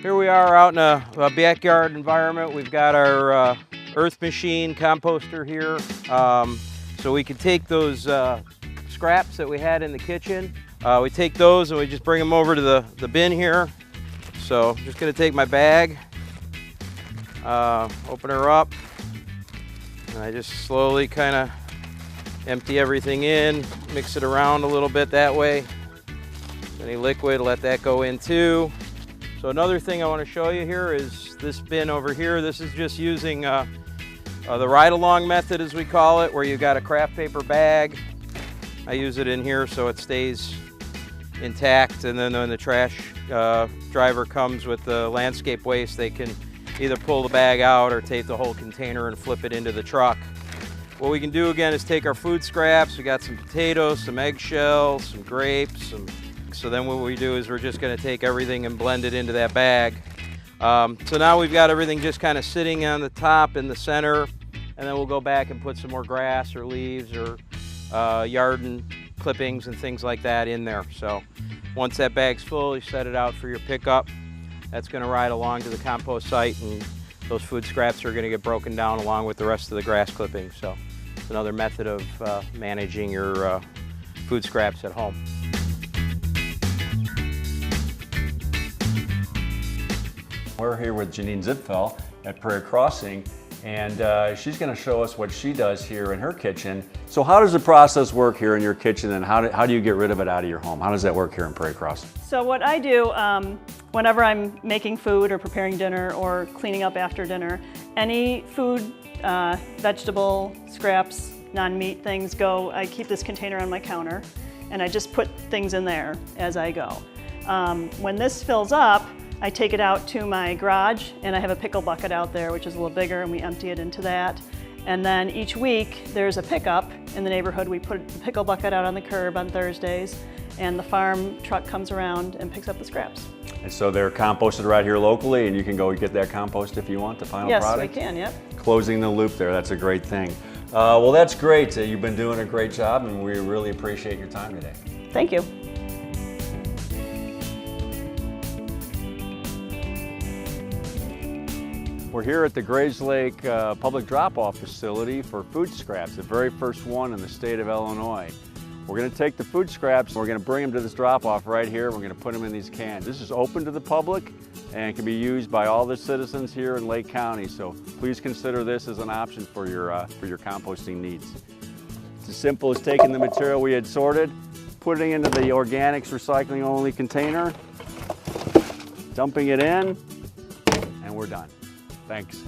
Here we are out in a backyard environment. We've got our earth machine composter here. So we can take those scraps that we had in the kitchen. We take those and we just bring them over to the bin here. So I'm just gonna take my bag, open her up, and I just slowly kind of empty everything in, mix it around a little bit that way. Any liquid, let that go in too. So another thing I want to show you here is this bin over here. This is just using the ride-along method, as we call it, where you've got a craft paper bag. I use it in here so it stays intact, and then when the trash driver comes with the landscape waste, they can either pull the bag out or take the whole container and flip it into the truck. What we can do again is take our food scraps. We got some potatoes, some eggshells, some grapes. So then what we do is we're just going to take everything and blend it into that bag. So now we've got everything just kind of sitting on the top in the center, and then we'll go back and put some more grass or leaves or yard clippings and things like that in there. So once that bag's full, you set it out for your pickup. That's going to ride along to the compost site, and those food scraps are going to get broken down along with the rest of the grass clippings. So it's another method of managing your food scraps at home. We're here with Janine Zipfel at Prairie Crossing, and she's going to show us what she does here in her kitchen. So how does the process work here in your kitchen, and how do you get rid of it out of your home? How does that work here in Prairie Crossing? So what I do, whenever I'm making food or preparing dinner or cleaning up after dinner, any food, vegetable scraps, non-meat things go, I keep this container on my counter, and I just put things in there as I go. When this fills up, I take it out to my garage, and I have a pickle bucket out there, which is a little bigger, and we empty it into that. And then each week there's a pickup in the neighborhood. We put the pickle bucket out on the curb on Thursdays, and the farm truck comes around and picks up the scraps. And so they're composted right here locally, and you can go get that compost if you want, the final product? Yes, we can, yep. Closing the loop there, that's a great thing. Well, that's great. You've been doing a great job, and we really appreciate your time today. Thank you. We're here at the Grayslake public drop-off facility for food scraps, the very first one in the state of Illinois. We're going to take the food scraps, we're going to bring them to this drop-off right here, we're going to put them in these cans. This is open to the public and can be used by all the citizens here in Lake County, so please consider this as an option for your composting needs. It's as simple as taking the material we had sorted, putting it into the organics recycling only container, dumping it in, and we're done. Thanks.